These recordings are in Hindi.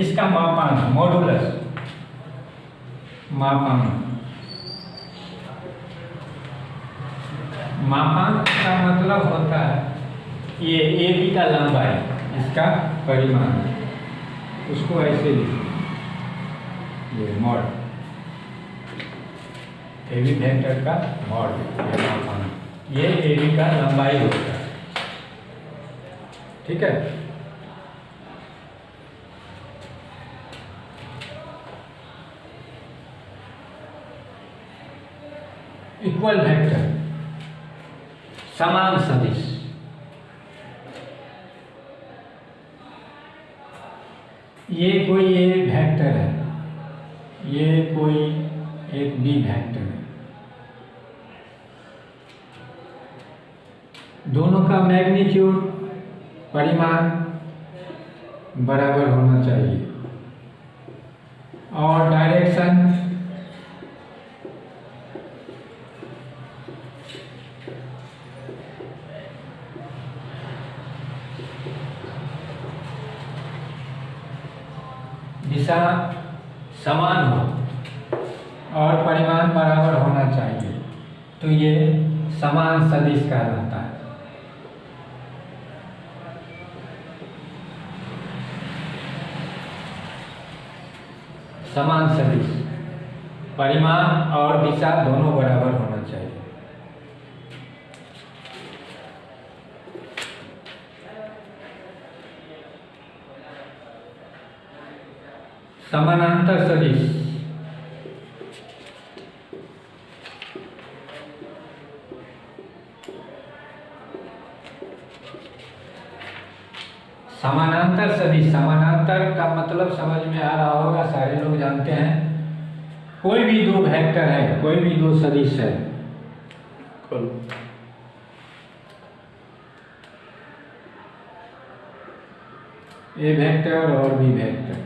इसका मापांक मॉडुलस, मापांक। मापांक का मतलब होता है ये ए बी का लंबाई, इसका परिमाण, उसको ऐसे लिखो, ये मॉड, ए बी वेक्टर का मॉड, ये मापांक, ये ए बी का लंबाई होता है, ठीक है। इक्वल वेक्टर, समान सदिश, ये कोई ए वेक्टर है, ये कोई एक बी वेक्टर है, दोनों का मैग्नीट्यूड, परिमाण बराबर होना चाहिए और डायरेक्शन दिशा समान हो और परिमाण बराबर होना चाहिए, तो ये समान सदिश कहलाता है। समान सदिश, परिमाण और दिशा दोनों बराबर होना चाहिए। समानांतर सदिश, समानांतर सदिश, समानांतर का मतलब समझ में आ रहा होगा, सारे लोग जानते हैं। कोई भी दो वेक्टर है, कोई भी दो सदिश है, ए वेक्टर और बी वेक्टर,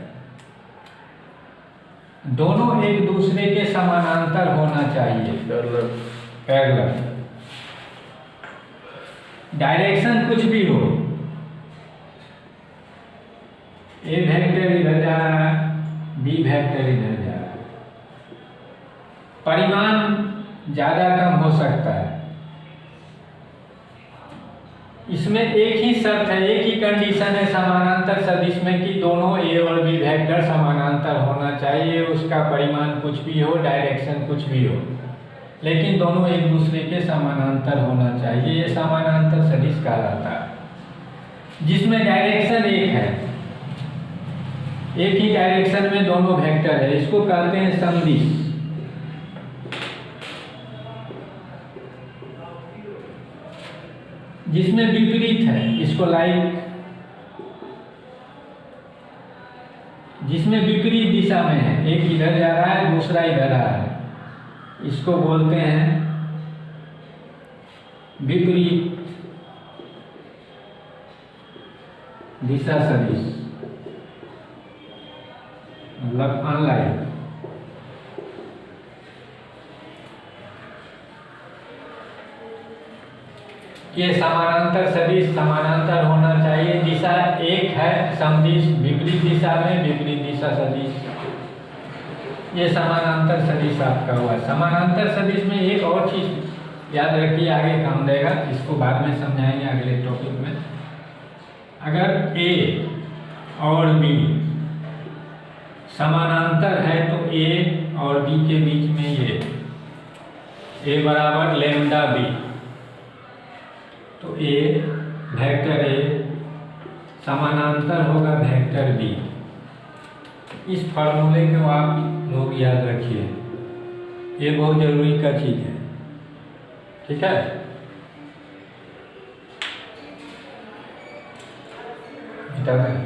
दोनों एक दूसरे के समानांतर होना चाहिए, पैरेलल। डायरेक्शन कुछ भी हो, ए वेक्टर इधर जा रहा है, बी वेक्टर इधर जा रहा है, परिमाण ज्यादा कम हो सकता है। इसमें एक ही शर्त है, एक ही कंडीशन है समानांतर सदिश में कि दोनों ए और बी वेक्टर समानांतर होना चाहिए, उसका परिमाण कुछ भी हो, डायरेक्शन कुछ भी हो, लेकिन दोनों एक दूसरे के समानांतर होना चाहिए। ये समानांतर सदिश कहलाता है, जिसमें डायरेक्शन एक है, एक ही डायरेक्शन में दोनों वेक्टर है, इसको कहते हैं समदिश। जिसमें विपरीत है, इसको लाइक, जिसमें विपरीत दिशा में है, एक इधर जा रहा है, दूसरा इधर आ रहा है, इसको बोलते हैं विपरीत दिशा सदिश, मतलब अनलाइक। ये समानांतर सदिश समानांतर होना चाहिए, दिशा एक है, समदिश विपरीत दिशा में, विपरीत दिशा सदिश, ये समानांतर सदिश आपका हुआ। समानांतर सदिश में एक और चीज याद रखिए, आगे काम देगा, इसको बाद में समझाएंगे अगले टॉपिक में। अगर ए और बी समानांतर है तो ए और बी के बीच में ये ए बराबर लैम्डा बी, तो ए वेक्टर ए समानांतर होगा वेक्टर बी। इस फार्मूले को आप लोग याद रखिए, ये बहुत जरूरी का चीज है, ठीक है। बता दें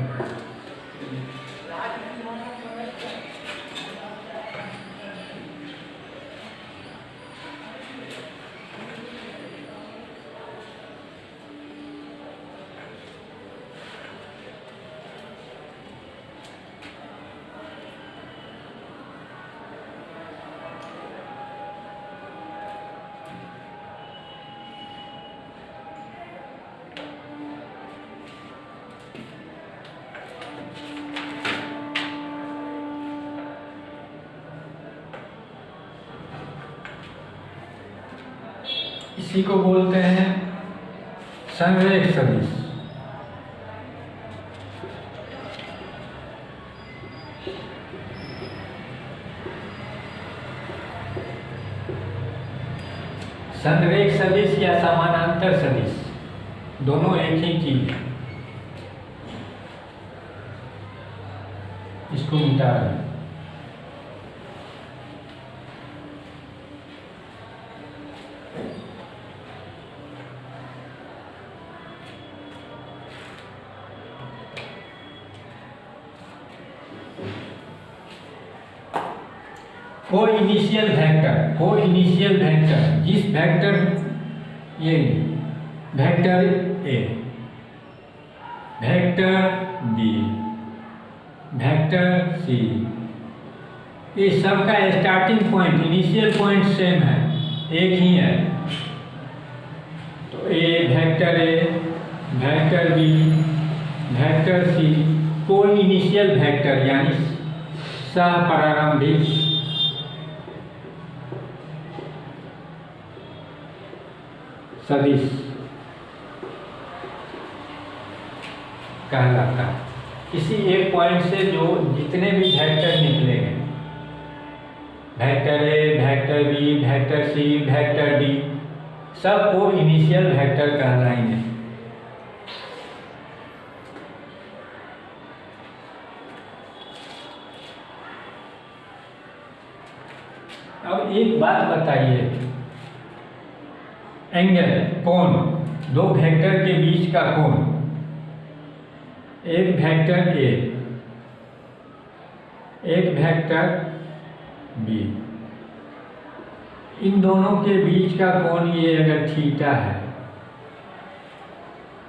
इसी को बोलते हैं संरेख सदिश। संरेख सदिश या समानांतर सदिश दोनों एक ही चीज है। इसको मिटा रहे हैं। कोइनिशियल वेक्टर जिस वेक्टर ये vector A, vector B, vector C, ये सबका starting point initial point same है, एक ही है। तो vector A, vector B, vector C coinitial vector यानी सहप्रारंभिक सदिश कहलाता है। किसी एक पॉइंट से जो जितने भी वेक्टर निकलेंगे, vector A, vector B, vector C, vector D, सबको इनिशियल वेक्टर कहलाएंगे। अब एक बात बताइए, एंगल कोण, दो वेक्टर के बीच का कोण, एक वेक्टर ए, एक वेक्टर बी, इन दोनों के बीच का कोण ये अगर थीटा है,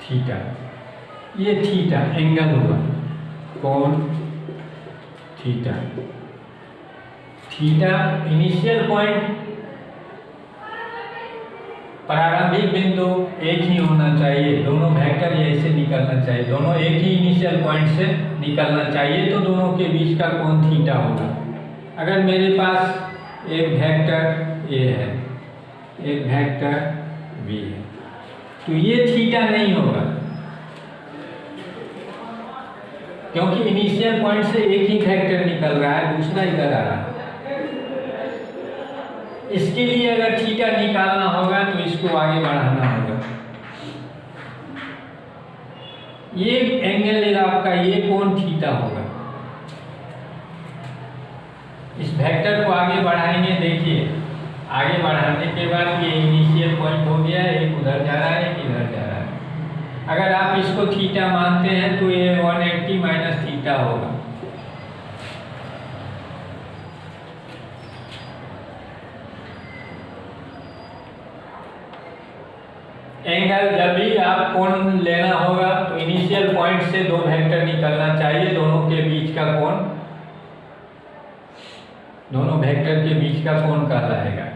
थीटा, ये थीटा एंगल हुआ, कोण थीटा। थीटा इनिशियल पॉइंट, प्रारंभिक बिंदु एक ही होना चाहिए, दोनों वेक्टर ऐसे निकलना चाहिए, दोनों एक ही इनिशियल पॉइंट से निकलना चाहिए, तो दोनों के बीच का कोण थीटा होगा। अगर मेरे पास एक वेक्टर ए है, एक वेक्टर बी है, तो ये थीटा नहीं होगा, क्योंकि इनिशियल पॉइंट से एक ही वेक्टर निकल रहा है, दूसरा इधर आ रहा है। इसके लिए अगर थीटा निकालना होगा तो इसको आगे बढ़ाना होगा। ये एंगल आपका, ये कोण थीटा होगा। इस वेक्टर को आगे बढ़ाएंगे, देखिए आगे बढ़ाने के बाद ये इनिशियल पॉइंट हो गया, एक उधर जा रहा है, एक इधर जा रहा है। अगर आप इसको थीटा मानते हैं तो ये 180 माइनस थीटा होगा। एंगल जब भी आप कोण लेना होगा तो इनिशियल पॉइंट से दो वेक्टर निकलना चाहिए, दोनों के बीच का कोण, दोनों वेक्टर के बीच का कोण कहलाएगा।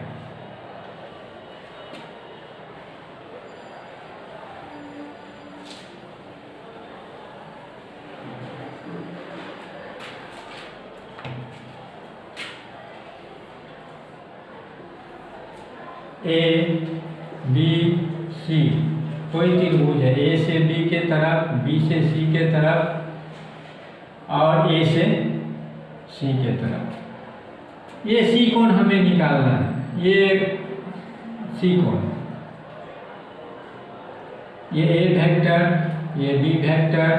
ए बी सी कोई त्रिभुज है, ए से बी के तरफ, बी से सी के तरफ और ए से सी के तरफ। ये सी कोण हमें निकालना है, ये सी कोण, ये ए वेक्टर, ये बी वेक्टर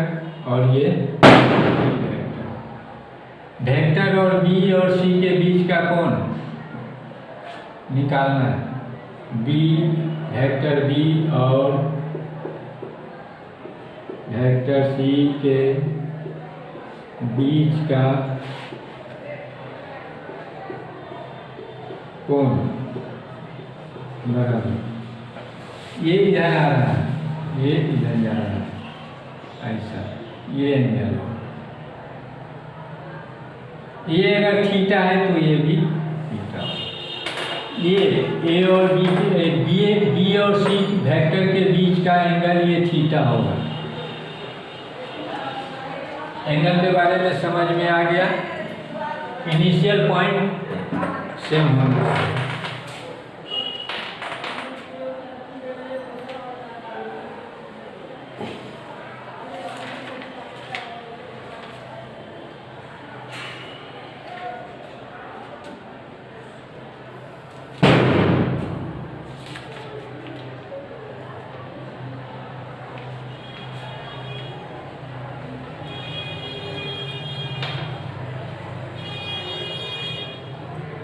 और ये सी वेक्टर। वेक्टर और बी और सी के बीच का कोण निकालना है, बी वेक्टर बी और वेक्टर सी के बीच का कोण बराबर, ये इधर आ रहा है, ये इधर जा रहा है, ऐसा ये एंगल। ये अगर थीटा है तो ये भी थीटा। ये ए और बी और सी वेक्टर के बीच का एंगल ये थीटा होगा। एंगल के बारे में समझ में आ गया। इनिशियल पॉइंट सेम होगा।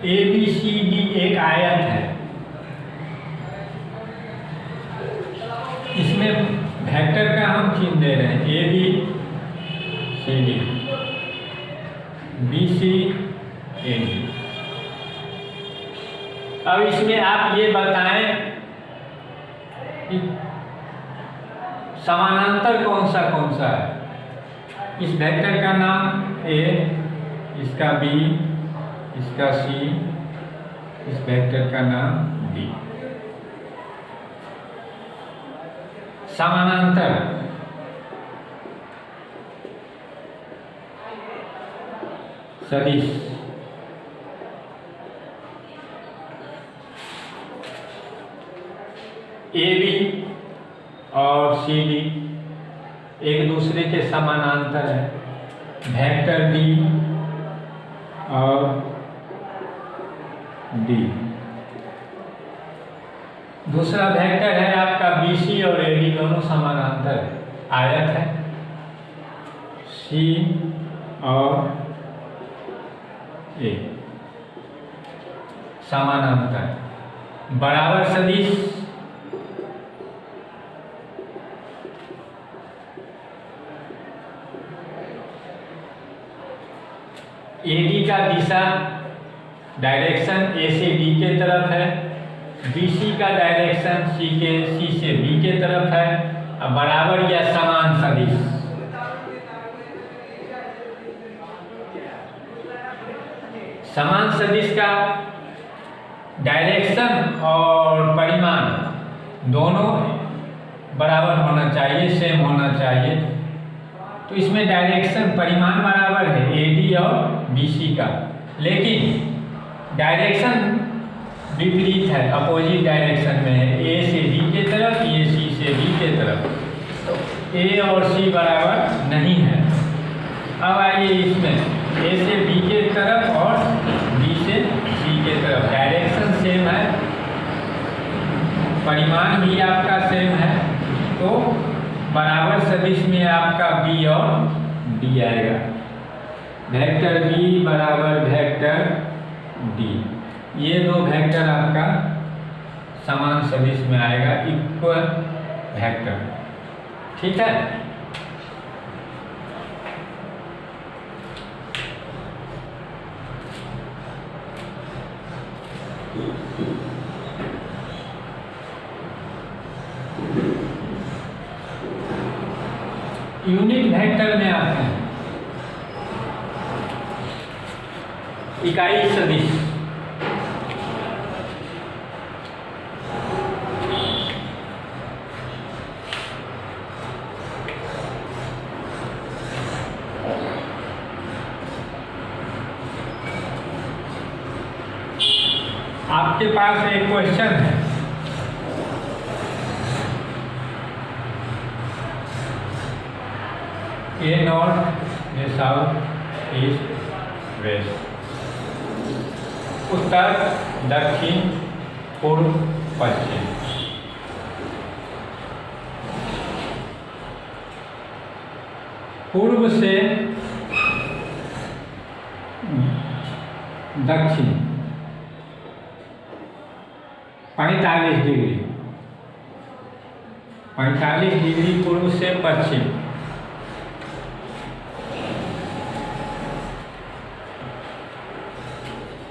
ABCD एक आयत है, इसमें वेक्टर का हम चिन्ह दे रहे हैं ABCD, BCAD। अब इसमें आप ये बताएं कि समानांतर कौन सा है। इस वेक्टर का नाम A, इसका B, इसका C, इस वेक्टर का नाम D। समानांतर सदिश AB और CD एक दूसरे के समानांतर है, वेक्टर B और D। दूसरा वेक्टर है आपका BC और AD दोनों समानांतर आयत है, C और A समानांतर। बराबर सदिश AD का दिशा डायरेक्शन A से D के तरफ है, BC का डायरेक्शन C से B के तरफ है। अब बराबर या समान सदिश, समान सदिश का डायरेक्शन और परिमाण दोनों बराबर होना चाहिए, सेम होना चाहिए। तो इसमें डायरेक्शन परिमाण बराबर है AD और BC का, लेकिन डायरेक्शन विपरीत है, अपोजिट डायरेक्शन में है, A से D के तरफ, ये C से B के तरफ। तो A और C बराबर नहीं है। अब आइए इसमें A से B के तरफ और B से C के तरफ डायरेक्शन सेम है, परिमाण भी आपका सेम है, तो बराबर सदिश में आपका B और D आएगा। वेक्टर B बराबर वेक्टर D, ये दो वेक्टर आपका समान सदिश में आएगा, इक्वल वेक्टर। ठीक है। यूनिट वेक्टर में आते हैं इकाई सदिश। आपके पास एक क्वेश्चन है, A north, A south, east, west, उत्तर, दक्षिण, पूर्व, पश्चिम। पूर्व से दक्षिण 45 डिग्री, 45 डिग्री पूर्व से पश्चिम,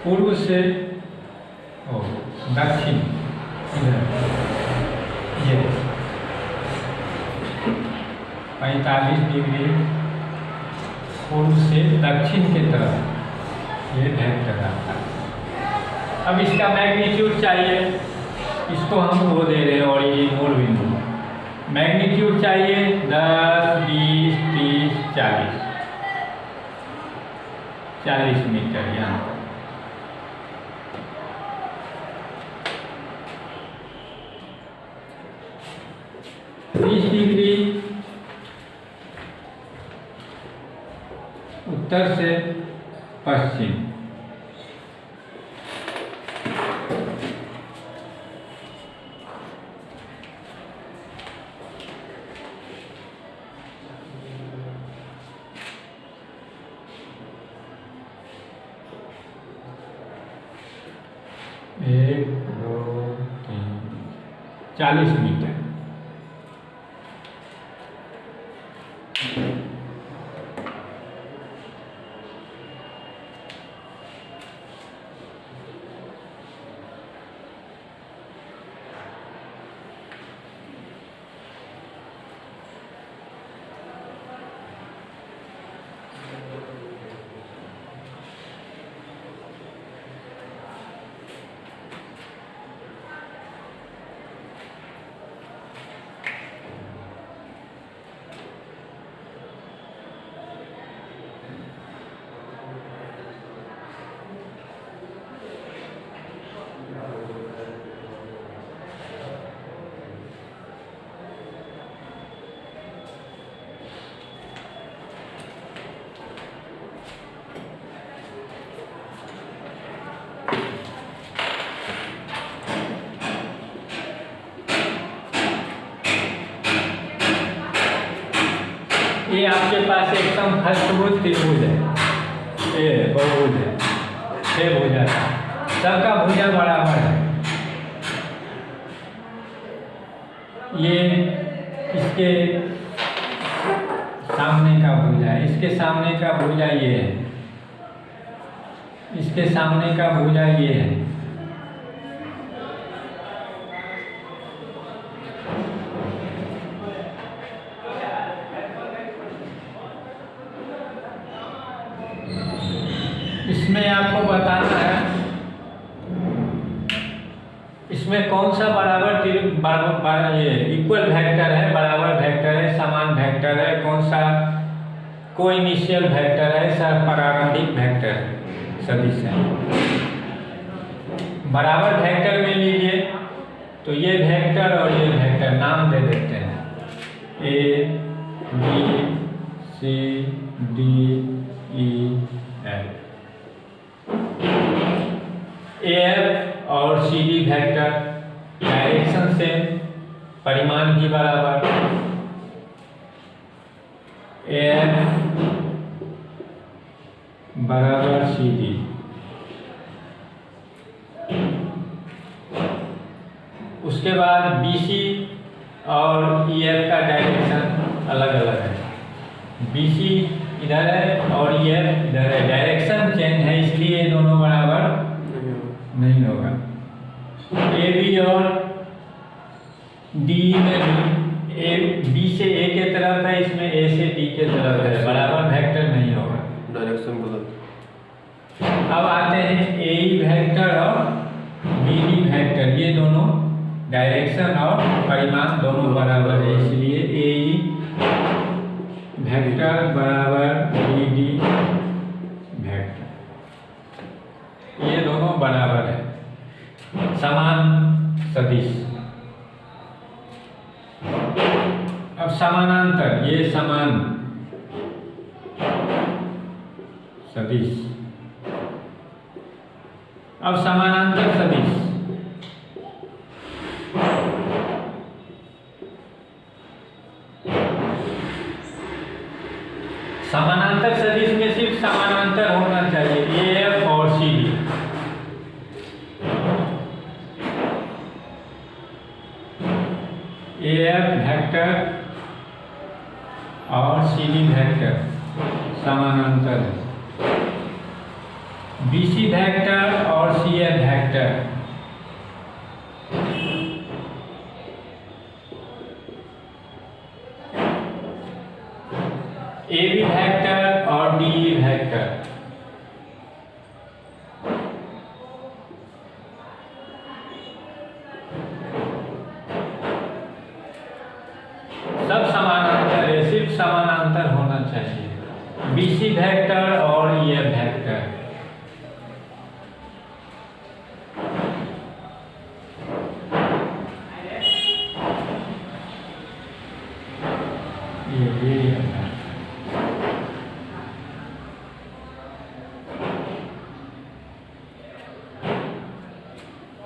पूर्व से दक्षिण, ये 45 डिग्री पूर्व से दक्षिण की तरफ ये वेक्टर आता है। अब इसका मैग्नीट्यूड चाहिए, इसको हम वो दे रहे हैं ओरिजिन मूल बिंदु। मैग्नीट्यूड चाहिए 10, 20, 30, 40 मीटर यहाँ पर। डिग्री उत्तर से पश्चिम, 1 2 3 40 मीटर। ये आपके पास एक समखष्टभुज त्रिभुज है, ये बहुभुज है, 6 भुजा है, सबका भुजा बराबर है। ये इसके सामने का भुजा है, इसके सामने का भुजा ये है, इसके सामने का भुजा ये है। इसमें आपको बताना है इसमें कौन सा बराबर ये इक्वल वेक्टर है, बराबर वेक्टर है, समान वेक्टर है, कौन सा कोइनिशियल वेक्टर है, प्रारंभिक वेक्टर सदिश है। बराबर वेक्टर में लीजिए तो ये वेक्टर और ये वेक्टर नाम दे देते हैं, A B C D E F। AF और CD वेक्टर डायरेक्शन से परिमाण भी बराबर, AF बराबर CD। उसके बाद BC और EF का डायरेक्शन अलग अलग है, BC इधर है और EF इधर है, डायरेक्शन चेंज है, इसलिए दोनों बराबर नहीं होगा। AB और DE में B से A के तरफ है, इसमें A से D के तरफ है, बराबर वेक्टर नहीं होगा, डायरेक्शन गलत। अब आते हैं AE वेक्टर और BD वेक्टर, ये दोनों डायरेक्शन और परिमाण दोनों बराबर है, इसलिए AE वेक्टर बराबर BD वेक्टर, ये दोनों बराबर है, समान सदिश। अब समानांतर, ये समान सदिश। अब समानांतर सदिश, समानांतर सदिश में सिर्फ समानांतर होना चाहिए, AF और CD। AF वेक्टर और CD वेक्टर समानांतर है, BC वेक्टर और CF वेक्टर AB वेक्टर और DE वेक्टर सब समानांतर है, सिर्फ समानांतर होना चाहिए, BC वेक्टर और EF वेक्टर।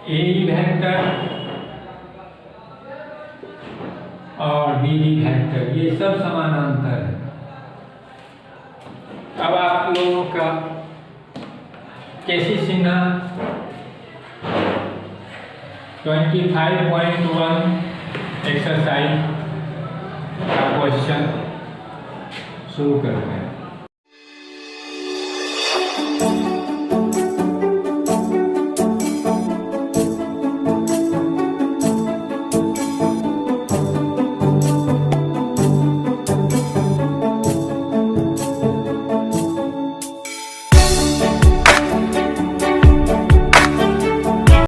AE वेक्टर और BD वेक्टर, ये सब समानांतर है। अब आप लोगों का केसी सिन्हा 25.1 एक्सरसाइज का क्वेश्चन शुरू करते हैं।